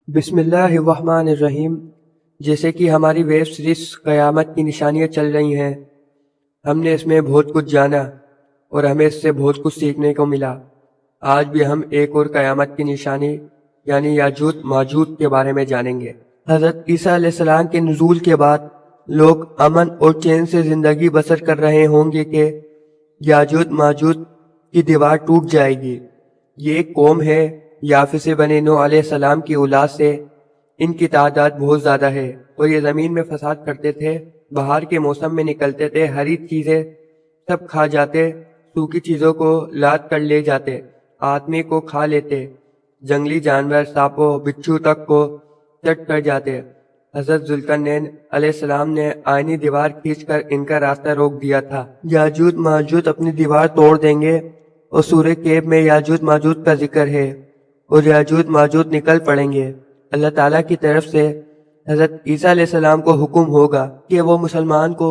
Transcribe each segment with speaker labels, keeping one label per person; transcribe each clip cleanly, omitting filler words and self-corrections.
Speaker 1: بسم اللہ الرحمن الرحیم۔ جیسے کہ ہماری ویب سیریز قیامت کی نشانیاں چل رہی ہیں، ہم نے اس میں بہت کچھ جانا اور ہمیں اس سے بہت کچھ سیکھنے کو ملا۔ آج بھی ہم ایک اور قیامت کی نشانی یعنی یاجوج ماجوج کے بارے میں جانیں گے۔ حضرت عیسیٰ علیہ السلام کے نزول کے بعد لوگ امن اور چین سے زندگی بسر کر رہے ہوں گے کہ یاجوج ماجوج کی دیوار ٹوٹ جائے گی۔ یہ ایک قوم ہے یافس بنی نوح علیہ السلام کی اولاد سے، ان کی تعداد بہت زیادہ ہے اور یہ زمین میں فساد کرتے تھے۔ بہار کے موسم میں نکلتے تھے، ہری چیزیں سب کھا جاتے، سوکھی چیزوں کو لاد کر لے جاتے، آدمی کو کھا لیتے، جنگلی جانور سانپوں بچھو تک کو چٹ کر جاتے۔ حضرت ذوالقرنین علیہ السلام نے آئینی دیوار کھینچ کر ان کا راستہ روک دیا تھا۔ یاجوج ماجوج اپنی دیوار توڑ دیں گے اور سورہ کہف میں یاجوج ماجوج کا ذکر ہے اور یاجوج ماجوج نکل پڑیں گے۔ اللہ تعالیٰ کی طرف سے حضرت عیسیٰ علیہ السلام کو حکم ہوگا کہ وہ مسلمان کو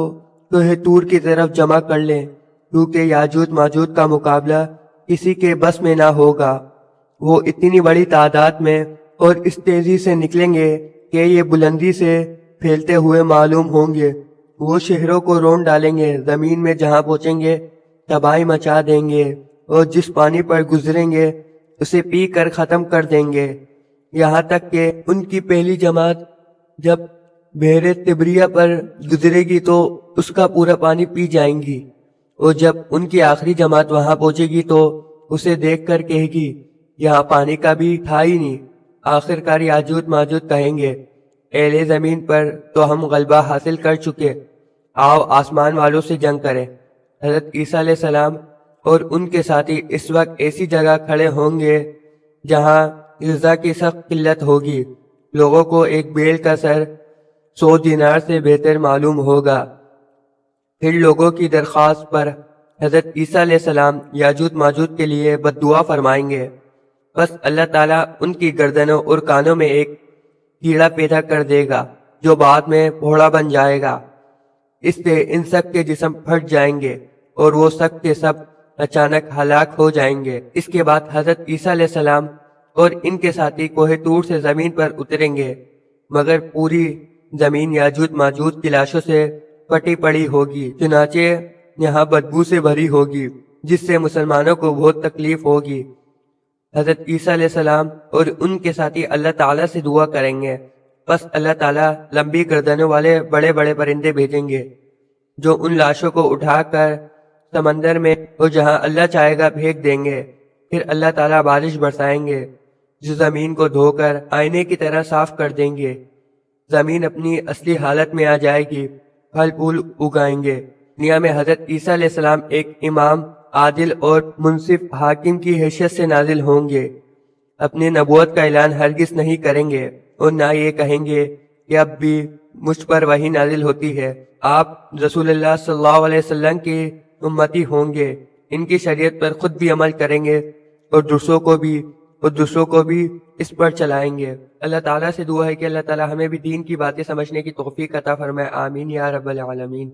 Speaker 1: کوہ طور کی طرف جمع کر لیں، کیونکہ یاجوج ماجوج کا مقابلہ کسی کے بس میں نہ ہوگا۔ وہ اتنی بڑی تعداد میں اور اس تیزی سے نکلیں گے کہ یہ بلندی سے پھیلتے ہوئے معلوم ہوں گے۔ وہ شہروں کو رون ڈالیں گے، زمین میں جہاں پہنچیں گے تباہی مچا دیں گے اور جس پانی پر گزریں گے اسے پی کر ختم کر دیں گے، یہاں تک کہ ان کی پہلی جماعت جب بحر طبریہ پر گزرے گی تو اس کا پورا پانی پی جائیں گی، اور جب ان کی آخری جماعت وہاں پہنچے گی تو اسے دیکھ کر کہے گی یہاں پانی کا بھی تھا ہی نہیں۔ آخر کار یاجوج ماجوج کہیں گے اہل زمین پر تو ہم غلبہ حاصل کر چکے، آؤ آسمان والوں سے جنگ کریں۔ حضرت عیسیٰ علیہ السلام اور ان کے ساتھی اس وقت ایسی جگہ کھڑے ہوں گے جہاں غذا کی سخت قلت ہوگی۔ لوگوں کو ایک بیل کا سر 100 دینار سے بہتر معلوم ہوگا۔ پھر لوگوں کی درخواست پر حضرت عیسیٰ علیہ السلام یاجوج ماجوج کے لیے بد دعا فرمائیں گے، بس اللہ تعالیٰ ان کی گردنوں اور کانوں میں ایک کیڑا پیدا کر دے گا جو بعد میں پھوڑا بن جائے گا۔ اس سے ان سب کے جسم پھٹ جائیں گے اور وہ سب کے سب اچانک ہلاک ہو جائیں گے۔ اس کے بعد حضرت عیسیٰ علیہ السلام اور ان کے ساتھی کوہ طور سے زمین پر اتریں گے، مگر پوری زمین یاجوج ماجوج کی لاشوں سے پٹی پڑی ہوگی، چنانچہ یہاں بدبو سے بھری ہوگی جس سے مسلمانوں کو بہت تکلیف ہوگی۔ حضرت عیسیٰ علیہ السلام اور ان کے ساتھی اللہ تعالیٰ سے دعا کریں گے، بس اللہ تعالیٰ لمبی گردنوں والے بڑے بڑے پرندے بھیجیں گے جو ان لاشوں کو اٹھا کر سمندر میں اور جہاں اللہ چاہے گا پھینک دیں گے۔ پھر اللہ تعالیٰ بارش برسائیں گے جو زمین کو دھو کر آئینے کی طرح صاف کر دیں گے۔ زمین اپنی اصلی حالت میں آ جائے گی، پھل پھول اگائیں گے۔ دنیا میں حضرت عیسیٰ علیہ السلام ایک امام، عادل اور منصف حاکم کی حیثیت سے نازل ہوں گے۔ اپنی نبوت کا اعلان ہرگز نہیں کریں گے اور نہ یہ کہیں گے کہ اب بھی مجھ پر وحی نازل ہوتی ہے۔ آپ رسول اللہ صلی اللہ علیہ وسلم کی امتی ہوں گے، ان کی شریعت پر خود بھی عمل کریں گے اور دوسروں کو بھی اس پر چلائیں گے۔ اللہ تعالیٰ سے دعا ہے کہ اللہ تعالیٰ ہمیں بھی دین کی باتیں سمجھنے کی توفیق عطا فرمائے، آمین یا رب العالمین۔